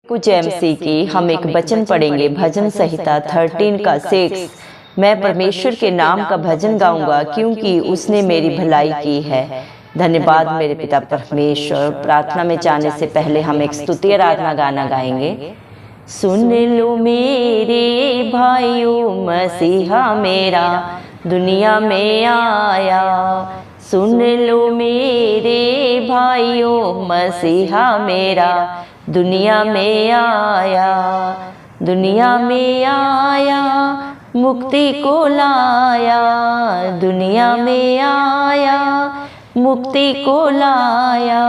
कुछ एमसी की हम एक वचन पढ़ेंगे भजन संहिता 13 का 6। मैं परमेश्वर के नाम का भजन गाऊंगा क्योंकि उसने मेरी भलाई की है। धन्यवाद मेरे पिता परमेश्वर। प्रार्थना में जाने से पहले हम एक स्तुति आराधना गाना गाएंगे। सुन लो मेरे भाइयों, मसीहा मेरा दुनिया में आया। सुन लो मेरे भाइयों, मसीहा मेरा दुनिया में आया। दुनिया में आया, मुक्ति को लाया। दुनिया में आया, मुक्ति को लाया।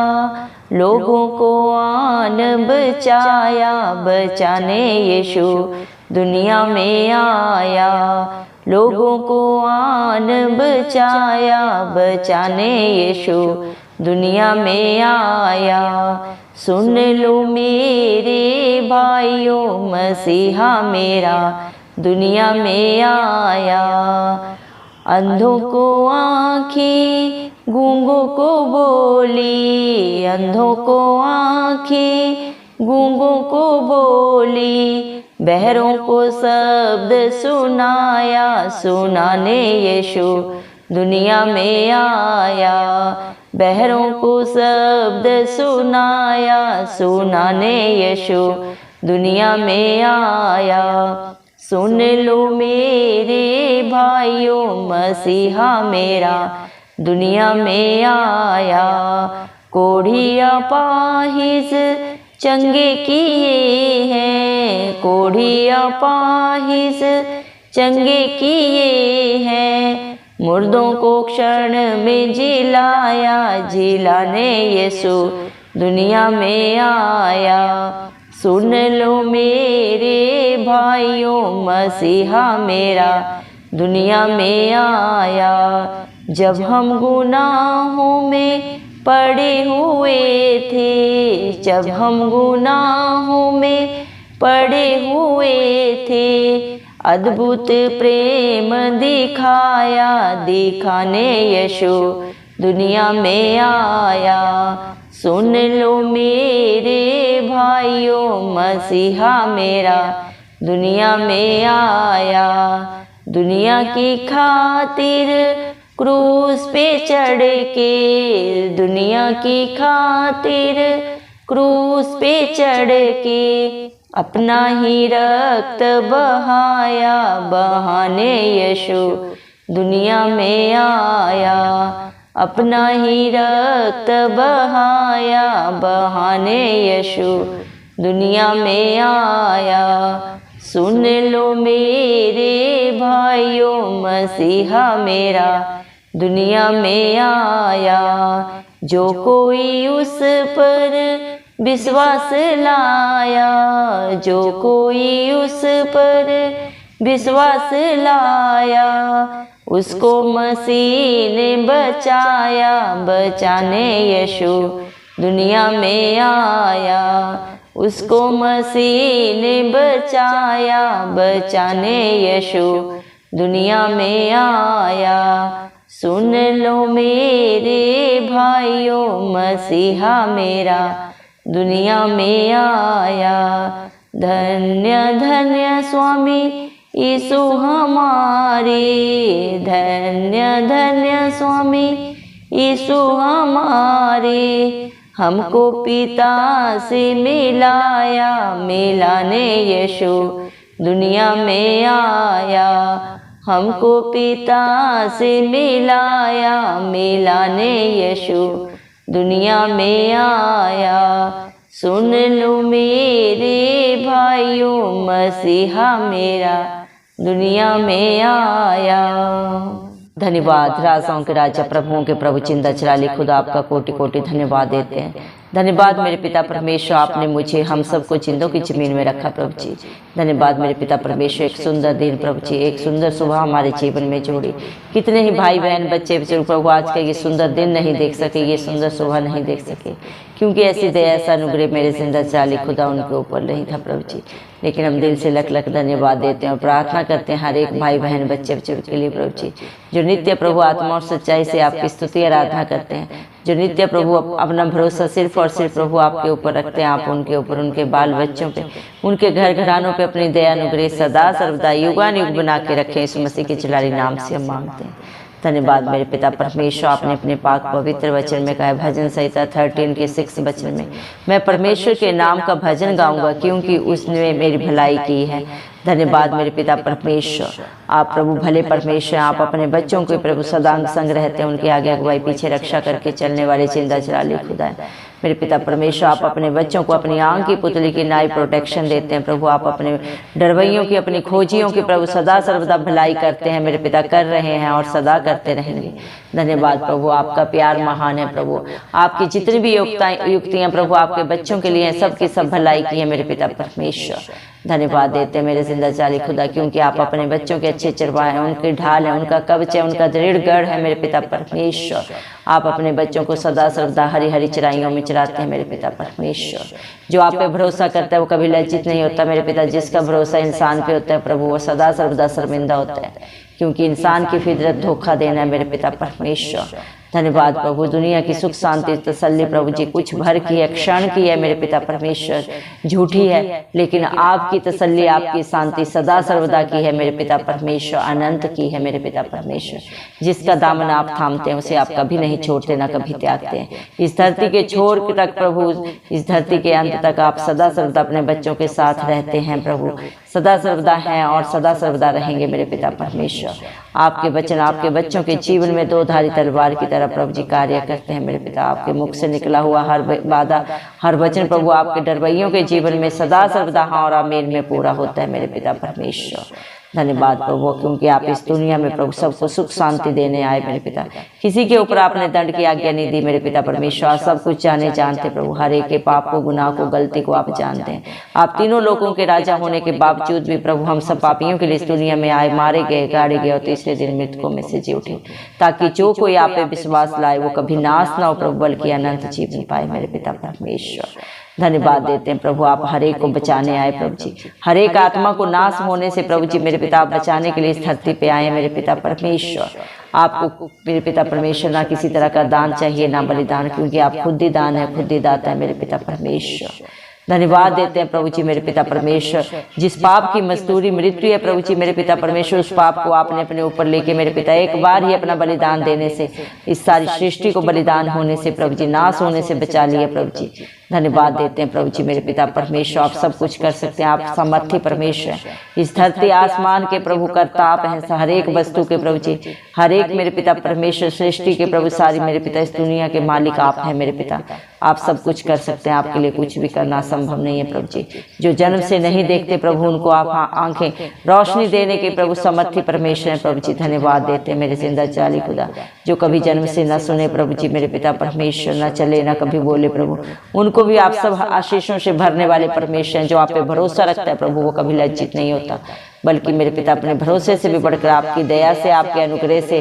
लोगों को आन बचाया, बचाने यीशु दुनिया में आया। लोगों को आन बचाया, बचाने यीशु दुनिया में आया। सुन लो मेरे भाइयों, मसीहा मेरा दुनिया में आया। अंधों को आँखें, गूंगों को बोली। अंधों को आँखें, गूंगों को बोली। बहरों को शब्द सुनाया, सुनाने यीशु दुनिया में आया। बहरों को शब्द सुनाया, सुनाने यीशु दुनिया में आया। सुन लो मेरे भाइयों, मसीहा मेरा दुनिया में आया। कोढ़िया पाहिज चंगे किए हैं। कोढ़िया पाहिज चंगे किए हैं। मुर्दों को क्षण में जिलाया, जिलाने यीशु दुनिया में आया। सुन लो मेरे भाइयों, मसीहा मेरा दुनिया में आया। जब हम गुनाहों में पड़े हुए थे, जब हम गुनाहों में पड़े हुए थे, अद्भुत प्रेम दिखाया, दिखाने यीशु दुनिया में आया। सुन लो मेरे भाइयों, मसीहा मेरा दुनिया में आया। दुनिया की खातिर क्रूस पे चढ़ के, दुनिया की खातिर क्रूस पे चढ़ के, अपना ही रक्त बहाया, बहाने यीशु दुनिया में आया। अपना ही रक्त बहाया, बहाने यीशु दुनिया में आया। सुन लो मेरे भाइयों, मसीहा मेरा दुनिया में आया। जो कोई उस पर विश्वास लाया, जो कोई उस पर विश्वास लाया, उसको मसीह ने बचाया, बचाने यीशु दुनिया में आया। उसको मसीह ने बचाया, बचाने यीशु दुनिया में आया। सुन लो मेरे भाइयों, मसीहा मेरा दुनिया में आया। धन्य धन्य स्वामी यीशु हमारे, धन्य धन्य स्वामी यीशु हमारे। हमको पिता से मिलाया, मिलाने यीशु दुनिया में आया। हमको पिता से मिलाया, मिलाने यीशु दुनिया में आया। सुन लो मेरे भाइयों, मसीहा मेरा दुनिया में आया। धन्यवाद। राजाओं के राजा, प्रभुओं के प्रभु, चिंता चलाली खुदा, आपका कोटि कोटि धन्यवाद देते हैं। धन्यवाद मेरे पिता परमेश्वर, आपने मुझे हम सबको जिंदों की जमीन में रखा प्रभु जी। धन्यवाद मेरे पिता परमेश्वर, एक सुंदर दिन प्रभु जी, एक सुंदर सुबह हमारे जीवन में जोड़ी। कितने ही भाई बहन बच्चे प्रभु आज का ये सुंदर दिन नहीं देख सके, ये सुंदर सुबह नहीं देख सके, क्योंकि ऐसी दया ऐसा अनुग्रह मेरे जिंदा चाली खुदा उनके ऊपर नहीं था प्रभु जी। लेकिन हम दिल से लख लख धन्यवाद देते हैं और प्रार्थना करते हैं हर एक भाई बहन बच्चे के लिए प्रभु जी, जो नित्य प्रभु आत्मा और सच्चाई से आपकी स्तुति आराधना करते हैं। जो नित्य प्रभु अपना भरोसा सिर्फ और सिर्फ प्रभु आपके ऊपर रखते हैं, आप उनके ऊपर, उनके बाल बच्चों पे, उनके घर घरानों पे अपनी दया अनुग्रह सदा सर्वदा युगानुयुग बना के रखें। इस मसीह के जलाली नाम से हम मांगते हैं। धन्यवाद मेरे पिता परमेश्वर, आपने अपने पाक पवित्र वचन में कहा, भजन संहिता 13 के 6 वचन में, मैं परमेश्वर के नाम का भजन गाऊंगा क्योंकि उसने मेरी भलाई की है। धन्यवाद मेरे पिता परमेश्वर, आप प्रभु भले परमेश्वर, आप अपने बच्चों के प्रभु सदांग संग रहते हैं, उनके आगे अगुवाई पीछे रक्षा करके चलने वाले जिंदा जलाली खुदा है। मेरे पिता परमेश्वर, आप अपने बच्चों को अपनी आंख की पुतली की नाई प्रोटेक्शन देते हैं प्रभु, आप अपने डरवैयों की, अपनी खोजियों की प्रभु सदा सर्वदा भलाई करते हैं मेरे पिता, कर रहे हैं और सदा करते रहेंगे। धन्यवाद प्रभु, आपका प्यार महान है प्रभु, आपकी जितनी भी युक्तियां प्रभु आपके बच्चों के लिए सबकी सब भलाई की है मेरे पिता परमेश्वर। धन्यवाद देते हैं मेरे जिंदा जाली खुदा, क्योंकि आप अपने बच्चों के अच्छे चरवाहे हैं, उनके ढाल है, उनका कवच है, उनका दृढ़ गढ़ है मेरे पिता परमेश्वर। आप अपने बच्चों को सदा सर्वदा हरी हरी चराइयों में चराते हैं मेरे पिता परमेश्वर। जो आप पे भरोसा करता है वो कभी लज्जित नहीं होता मेरे पिता, जिसका भरोसा इंसान पे होता है प्रभु वो सदा सर्वदा शर्मिंदा होता है, क्योंकि इंसान की फितरत धोखा देना है मेरे पिता परमेश्वर। धन्यवाद प्रभु, दुनिया की सुख शांति तसल्ली प्रभु जी कुछ भर की है, क्षण की है मेरे पिता परमेश्वर, झूठी है, लेकिन आपकी तसल्ली, आपकी शांति सदा सर्वदा की है मेरे पिता परमेश्वर, अनंत की है मेरे पिता परमेश्वर। जिसका दामन आप थामते हैं उसे आप कभी नहीं छोड़ते, ना कभी त्यागते हैं। इस धरती के छोर तक प्रभु, इस धरती के अंत तक आप सदा सर्वदा अपने बच्चों के साथ रहते हैं प्रभु, सदा सर्वदा हैं और सदा सर्वदा रहेंगे मेरे पिता परमेश्वर। आपके वचन आपके बच्चों के जीवन में दो धारी तलवार की तरह प्रभु जी कार्य करते हैं मेरे पिता। आपके मुख से निकला हुआ हर वादा, हर वचन प्रभु आपके डरवैयों के जीवन में सदा सर्वदा हाँ और आमीन में पूरा होता है मेरे पिता परमेश्वर। धन्यवाद प्रभु, क्योंकि आप इस दुनिया में प्रभु सबको सुख शांति देने आए मेरे पिता। किसी के ऊपर आपने दंड की आज्ञा नहीं दी मेरे पिता परमेश्वर, सब कुछ जाने जानते प्रभु, हर एक के पाप को, गुनाह को, गलती को आप जानते हैं। आप तीनों लोगों के राजा होने के बावजूद भी प्रभु हम सब पापियों के लिए इस दुनिया में आए, मारे गए, गाड़े गए और तीसरे दिन मृतकों में से जी उठे, ताकि जो कोई आप पे विश्वास लाए वो कभी नाश ना हो प्रभु, बल्कि अनंत जीवन पाए मेरे पिता परमेश्वर। धन्यवाद देते हैं प्रभु, आप हर एक को बचाने आए प्रभु जी, हर एक आत्मा को नाश होने से प्रभु जी मेरे पिता आप बचाने के लिए इस धरती पे आए मेरे पिता परमेश्वर। आपको मेरे पिता परमेश्वर ना किसी तरह का दान चाहिए ना बलिदान, क्योंकि आप खुद ही दान है, खुद ही दाता है मेरे पिता परमेश्वर। धन्यवाद देते हैं प्रभु जी मेरे पिता परमेश्वर, जिस पाप की मजदूरी मृत्यु है प्रभु जी मेरे पिता परमेश्वर, उस पाप को आपने अपने ऊपर लेके मेरे पिता एक बार ही अपना बलिदान देने से इस सारी सृष्टि को बलिदान होने से प्रभु जी, नाश होने से बचा लिया प्रभु जी। धन्यवाद देते हैं प्रभु जी मेरे पिता परमेश्वर, आप सब कुछ कर सकते हैं, आप सामर्थ्य परमेश्वर हैं, इस धरती आसमान के प्रभु करता आप हैं, हर एक वस्तु के प्रभु जी, हर एक मेरे पिता परमेश्वर सृष्टि के प्रभु, सारी मेरे पिता इस दुनिया के मालिक आप हैं मेरे पिता। आप सब कुछ कर सकते हैं, आपके लिए कुछ भी करना संभव नहीं है प्रभु जी। जो जन्म से नहीं देखते प्रभु उनको आप आंखें रोशनी देने के प्रभु समर्थी परमेश्वर हैं प्रभु जी। धन्यवाद देते हैं मेरे जिंदा जाली खुदा, जो कभी जन्म से न सुने प्रभु जी मेरे पिता परमेश्वर, न चले न कभी बोले प्रभु, उनको भी आप सब आशीषों से भरने वाले परमेश्वर हैं। जो आप पे भरोसा रखता है प्रभु वो कभी लज्जित नहीं होता, बल्कि मेरे पिता अपने भरोसे से भी बढ़कर आपकी दया से, आपके अनुग्रह से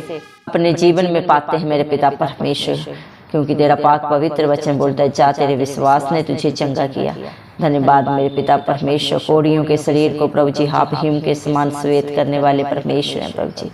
अपने जीवन में पाते हैं मेरे पिता परमेश्वर, क्योंकि तेरा पाक पवित्र वचन बोलता है, जा तेरे विश्वास ने तुझे चंगा किया। धन्यवाद मेरे पिता परमेश्वर, कोड़ियों के शरीर को प्रभु जी आप हिम के समान श्वेत करने वाले परमेश्वर हैं प्रभु जी।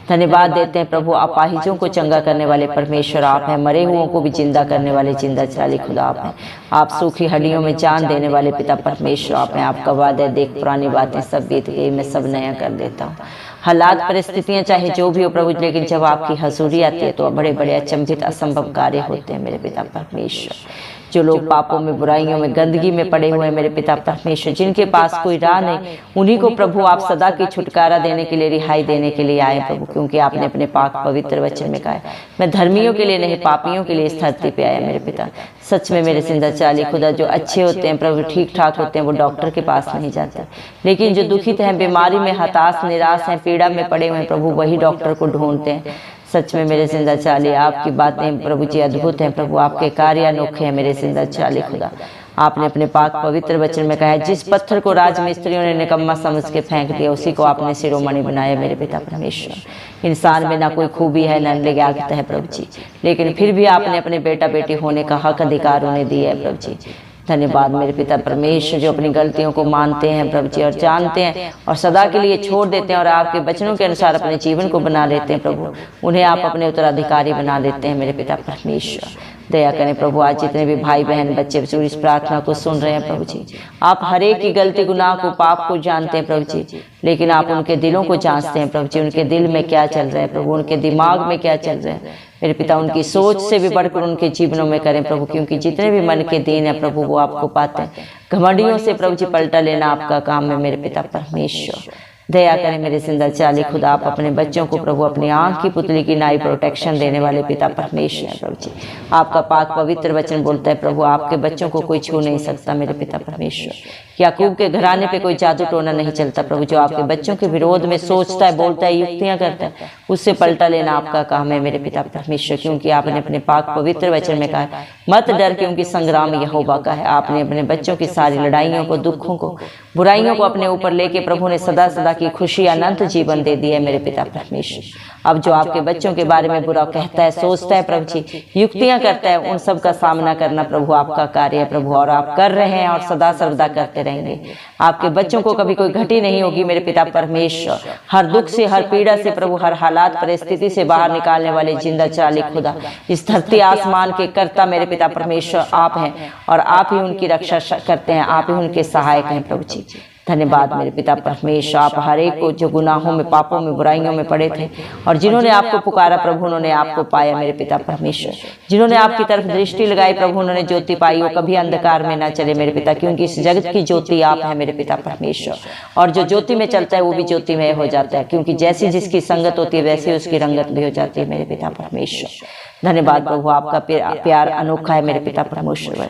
धन्यवाद देते हैं प्रभु, अपाहिजों को चंगा करने वाले परमेश्वर आप हैं, मरे हुओं को भी जिंदा करने वाले जिंदा जाली खुदा आप हैं। आप सूखी हड्डियों में जान देने वाले पिता परमेश्वर आप हैं। आपका वादा है, देख पुरानी बातें सब बीत गई, मैं सब नया कर देता हूँ। हालात परिस्थितियां चाहे जो भी हो प्रभु, लेकिन जब आपकी हजूरी आती है तो बड़े बड़े अचंभित असंभव कार्य होते हैं मेरे पिता परमेश्वर। जो लोग पापों में, बुराइयों में, गंदगी में पड़े हुए हैं मेरे पिता परमेश्वर, जिनके पास कोई राह नहीं, उन्हीं को प्रभु आप सदा की छुटकारा देने के लिए, रिहाई देने के लिए आए प्रभु, क्योंकि आपने अपने पाक पवित्र वचन में कहा, मैं धर्मियों के लिए नहीं पापियों के लिए इस धरती पे आया मेरे पिता। सच में मेरे जिंदा चाली खुदा, जो अच्छे होते हैं प्रभु, ठीक ठाक होते हैं, वो डॉक्टर के पास नहीं जाते, लेकिन जो दुखित हैं, बीमारी में हताश निराश हैं, पीड़ा में पड़े हुए हैं प्रभु, वही डॉक्टर को ढूंढते हैं। सच में मेरे जिंदा चाली, आपकी बातें प्रभु जी अद्भुत हैं प्रभु, आपके कार्य अनोखे हैं मेरे जिंदा चाली खुदा। आपने अपने पाक पवित्र वचन में कहा है, जिस पत्थर को राजमिस्त्रियों ने निकम्मा समझ के फेंक दिया, उसी को आपने शिरोमणि बनाया मेरे पिता परमेश्वर। इंसान में ना कोई खूबी है, न लियाकत है प्रभु जी, लेकिन फिर भी आपने अपने बेटा बेटी होने का हक अधिकार उन्हें दिया है प्रभु जी। धन्यवाद मेरे पिता परमेश्वर, जो अपनी गलतियों को मानते हैं प्रभु जी और जानते हैं और सदा के लिए छोड़ देते हैं और आपके वचनों के अनुसार अपने जीवन को बना लेते हैं प्रभु, उन्हें आप अपने उत्तराधिकारी बना लेते हैं मेरे पिता परमेश्वर। दया करें प्रभु। आज जितने भी भाई बहन बच्चे जो इस प्रार्थना को सुन रहे हैं प्रभु जी, आप हर एक की गलती गुनाह को पाप को जानते हैं प्रभु जी, लेकिन आप उनके दिलों को जांचते हैं प्रभु जी। उनके दिल में क्या चल रहा है प्रभु, उनके दिमाग में क्या चल रहा है मेरे पिता, उनकी सोच से भी बढ़कर उनके जीवनों में करें प्रभु, क्योंकि जितने भी मन के दीन है प्रभु वो आपको पाते हैं। घमंडियों से प्रभु जी पलटा लेना आपका काम है मेरे पिता परमेश्वर। दया करें मेरे जिंदा चाली खुदा, आप अपने बच्चों को प्रभु अपनी आंख की पुतली की नाई प्रोटेक्शन देने वाले पिता परमेश्वर है प्रभु जी। आपका पाक पवित्र वचन बोलता है प्रभु, आपके बच्चों को कोई छू नहीं सकता मेरे पिता परमेश्वर। याकूब के घराने पे कोई जादू टोना नहीं चलता प्रभु। जो आपके बच्चों के विरोध में सोचता है, बोलता है, युक्तियां करता है, उससे पलटा लेना आपका काम है मेरे पिता परमेश्वर, क्योंकि आपने अपने पाक पवित्र वचन में कहा मत डर क्योंकि संग्राम यहोवा का है। आपने अपने बच्चों की सारी लड़ाइयों को, दुखों को, बुराइयों को अपने ऊपर लेके प्रभु ने सदा सदा की खुशी अनंत जीवन दे दिया है मेरे पिता परमेश्वर। अब जो आपके बच्चों के बारे में बुरा कहता है, सोचता है प्रभु जी, युक्तियां करता है, उन सब का सामना करना प्रभु आपका कार्य है प्रभु, और आप कर रहे हैं और सदा सर्वदा करते रहेंगे। आपके बच्चों को कभी कोई घटी नहीं होगी मेरे पिता परमेश्वर। हर दुख से, हर पीड़ा से प्रभु, हर हालात परिस्थिति से बाहर निकालने वाले जिंदा चाली खुदा, इस धरती आसमान के कर्ता मेरे पिता परमेश्वर आप हैं, और आप ही उनकी रक्षा करते हैं, आप ही उनके सहायक हैं प्रभु जी। धन्यवाद मेरे पिता परमेश्वर। आप हर एक को जो गुनाहों में, पापों में, बुराइयों में पड़े थे और जिन्होंने आपको पुकारा प्रभु, उन्होंने आपको पाया मेरे पिता परमेश्वर। जिन्होंने आपकी तरफ दृष्टि लगाई प्रभु, उन्होंने ज्योति पाई। वो कभी अंधकार में ना चले मेरे पिता, क्योंकि इस जगत की ज्योति आप है मेरे पिता परमेश्वर, और जो ज्योति में चलता है वो भी ज्योति में हो जाता है, क्योंकि जैसी जिसकी संगत होती है वैसी उसकी रंगत भी हो जाती है मेरे पिता परमेश्वर। धन्यवाद प्रभु, आपका प्यार अनोखा है मेरे पिता परमेश्वर,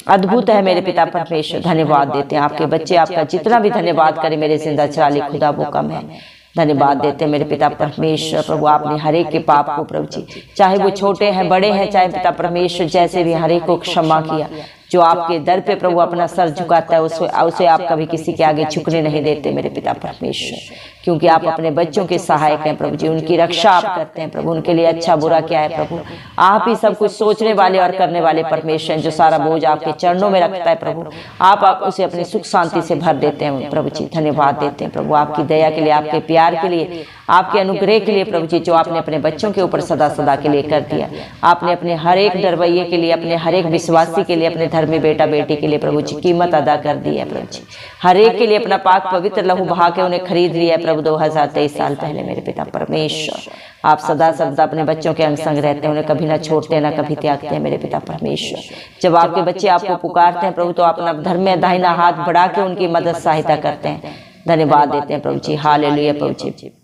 अद्भुत है मेरे पिता परमेश्वर। धन्यवाद देते हैं आपके बच्चे, आपका जितना भी धन्यवाद करे मेरे जिंदा चाली खुदा वो कम है। धन्यवाद देते हैं मेरे पिता परमेश्वर प्रभु, आपने हर एक के पाप को प्रभु जी, चाहे वो छोटे हैं बड़े हैं, चाहे पिता परमेश्वर जैसे भी हर एक को क्षमा किया। जो आपके दर पे प्रभु अपना सर झुकाता है उसे आप कभी किसी के आगे झुकने नहीं देते मेरे पिता परमेश्वर, क्योंकि आप अपने बच्चों के सहायक हैं प्रभु जी। उनकी रक्षा आप करते हैं प्रभु, उनके लिए अच्छा बुरा क्या है प्रभु, आप ही सब कुछ सोचने वाले और करने वाले परमेश्वर। जो सारा बोझ आपके चरणों में रखता है प्रभु, आप उसे अपनी सुख शांति से भर देते हैं प्रभु जी। धन्यवाद देते हैं प्रभु आपकी दया के लिए, आपके प्यार के लिए, आपके अनुग्रह के लिए प्रभु जी, जो आपने अपने बच्चों के ऊपर सदा सदा के लिए कर दिया। आपने अपने हर एक डरवैये के लिए, अपने हर एक विश्वासी के लिए, अपने धर्मी बेटा बेटी के लिए प्रभु जी कीमत अदा कर दी है प्रभु जी। हर एक के लिए अपना पाक पवित्र लहू बहा के उन्हें खरीद लिया है प्रभु 2023 साल पहले मेरे पिता परमेश्वर। आप सदा सदा अपने बच्चों के अंग संग रहते हैं, उन्हें कभी ना छोड़ते ना कभी त्यागते हैं मेरे पिता परमेश्वर। जब आपके बच्चे आपको पुकारते हैं प्रभु, तो अपना धर्म में दाहिना हाथ बढ़ा के उनकी मदद सहायता करते हैं। धन्यवाद देते हैं प्रभु जी, हालेलुया प्रभु जी।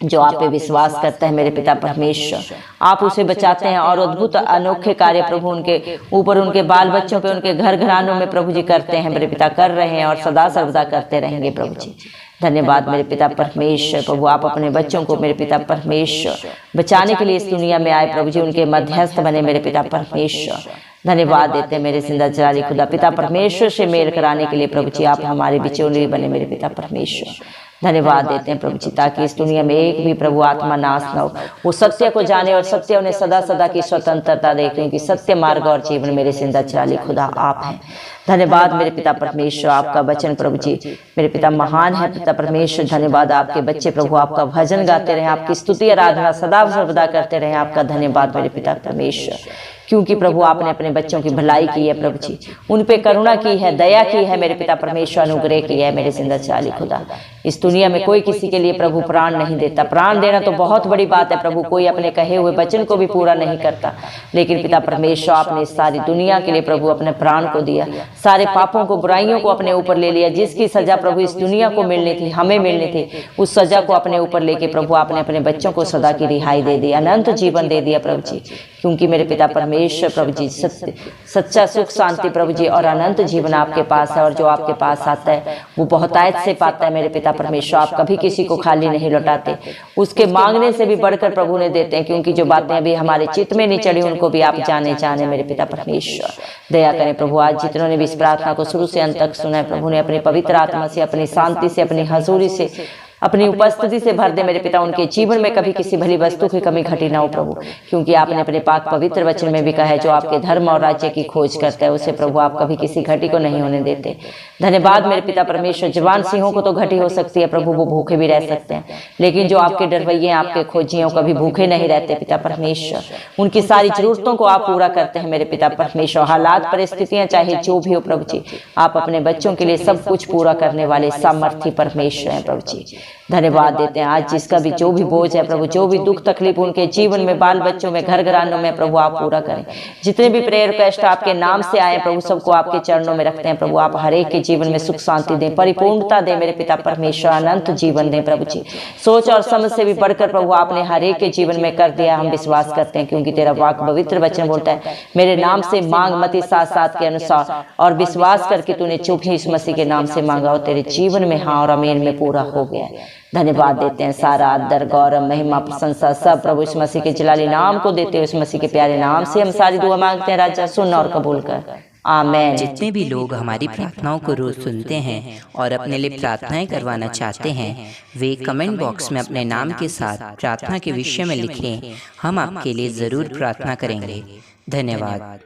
जो आप पे विश्वास करता है मेरे पिता परमेश्वर, आप उसे बचाते हैं और अद्भुत अनोखे कार्य प्रभु उनके ऊपर, उनके बाल बच्चों पे, उनके घर घरानों में प्रभु जी करते हैं मेरे पिता, कर रहे हैं और सदा सर्वदा करते रहेंगे प्रभु जी। धन्यवाद मेरे पिता परमेश्वर प्रभु, आप अपने बच्चों को मेरे पिता परमेश्वर बचाने के लिए इस दुनिया में आए प्रभु जी, उनके मध्यस्थ बने मेरे पिता परमेश्वर। धन्यवाद देते हैं मेरे जिंदा जलाली खुदा, पिता परमेश्वर से मेल कराने के लिए प्रभु जी, आप हमारे बिचौलिए बने मेरे पिता परमेश्वर। धन्यवाद देते हैं प्रभु जी, ताकि इस दुनिया में एक भी प्रभु आत्मा नाश न हो, वो सत्य को जाने और सत्य उन्हें सदा सदा की स्वतंत्रता दे, क्योंकि सत्य मार्ग और जीवन मेरे जिंदा जलाली खुदा आप हैं। धन्यवाद मेरे पिता परमेश्वर, आपका वचन प्रभु जी मेरे पिता महान है पिता परमेश्वर। धन्यवाद आपके बच्चे प्रभु आपका भजन गाते रहे, आपकी स्तुति आराधना सदा सर्वदा करते रहे। आपका धन्यवाद मेरे पिता परमेश्वर, क्योंकि प्रभु आपने अपने बच्चों की भलाई की है प्रभु जी, उन पे करुणा की है, दया की है मेरे पिता परमेश्वर, अनुग्रह की है मेरे जिंदा चाली खुदा। इस दुनिया में कोई किसी के लिए प्रभु प्राण नहीं देता, प्राण देना तो बहुत बड़ी बात है प्रभु, कोई अपने कहे हुए वचन को भी पूरा नहीं करता, लेकिन पिता परमेश्वर आपने सारी दुनिया के लिए प्रभु अपने प्राण को दिया, सारे पापों को, बुराइयों को अपने ऊपर ले लिया। जिसकी सजा प्रभु इस दुनिया को मिलनी थी, हमें मिलनी थी, उस सजा को अपने ऊपर लेके प्रभु आपने अपने बच्चों को सदा की रिहाई दे दी, अनंत जीवन दे दिया प्रभु जी। क्योंकि मेरे पिता परमेश्वर प्रभु जी सच्चा सुख शांति प्रभु जी और अनंत जीवन आपके पास है, और जो आपके पास आता है वो बहुतायत से पाता है मेरे पिता परमेश्वर। आप कभी किसी को खाली नहीं लौटाते, उसके मांगने से भी बढ़कर प्रभु ने देते हैं, क्योंकि जो बातें अभी हमारे चित्त में नहीं चढ़ी उनको भी आप जाने मेरे पिता परमेश्वर। दया करें प्रभु, आज जितनों ने भी इस प्रार्थना को शुरू से अंत तक सुना है प्रभु ने अपनी पवित्र आत्मा से, अपनी शांति से, अपनी हजूरी से अपनी उपस्थिति से भर दे मेरे पिता। उनके जीवन में कभी किसी भली वस्तु की कमी घटी ना हो प्रभु, क्योंकि आपने अपने पाक पवित्र वचन में भी कहा है, जो आपके धर्म और राज्य की खोज करता है उसे प्रभु आप कभी किसी घटी को नहीं होने देते। धन्यवाद मेरे पिता परमेश्वर। जवान सिंहों को तो घटी हो सकती है प्रभु, वो भूखे भी रह सकते हैं, लेकिन जो आपके डरवैये आपके खोजियों कभी भूखे नहीं रहते पिता परमेश्वर। उनकी सारी जरूरतों को आप पूरा करते हैं मेरे पिता परमेश्वर। हालात परिस्थितियां चाहे जो भी हो प्रभु जी, आप अपने बच्चों के लिए सब कुछ पूरा करने वाले सामर्थी परमेश्वर हैं प्रभु जी। धन्यवाद देते हैं आज जिसका भी जो भी बोझ है प्रभु, जो भी दुख तकलीफ उनके जीवन में, बाल बच्चों में, घर घरानों में प्रभु आप पूरा करें। जितने भी प्रेयर रिक्वेस्ट आपके नाम से आए प्रभु, सबको आपके चरणों में रखते हैं प्रभु। आप हर एक के जीवन में सुख शांति दें, परिपूर्णता दें मेरे पिता परमेश्वर, अनंत जीवन दें प्रभु जी। सोच और समझ से भी बढ़कर प्रभु आपने हर एक के जीवन में कर दिया, हम विश्वास करते हैं, क्योंकि तेरा वाक पवित्र वचन बोलता है, मेरे नाम से मांग मती 7:7 के अनुसार, और विश्वास करके तूने जो भी इस मसीह के नाम से मांगा और तेरे जीवन में हाँ और आमीन में पूरा हो गया। धन्यवाद देते हैं, सारा आदर गौरव महिमा प्रशंसा सब प्रभु इस मसीह के जलाली नाम को देते हैं। इस मसीह के प्यारे नाम से हम सारी दुआ मांगते हैं राजा, सुन और कबूल कर, आमीन। जितने भी लोग हमारी प्रार्थनाओं को रोज सुनते हैं और अपने लिए प्रार्थनाएं करवाना चाहते हैं, वे कमेंट बॉक्स में अपने नाम के साथ प्रार्थना के विषय में लिखें। हम आपके लिए जरूर प्रार्थना करेंगे। धन्यवाद।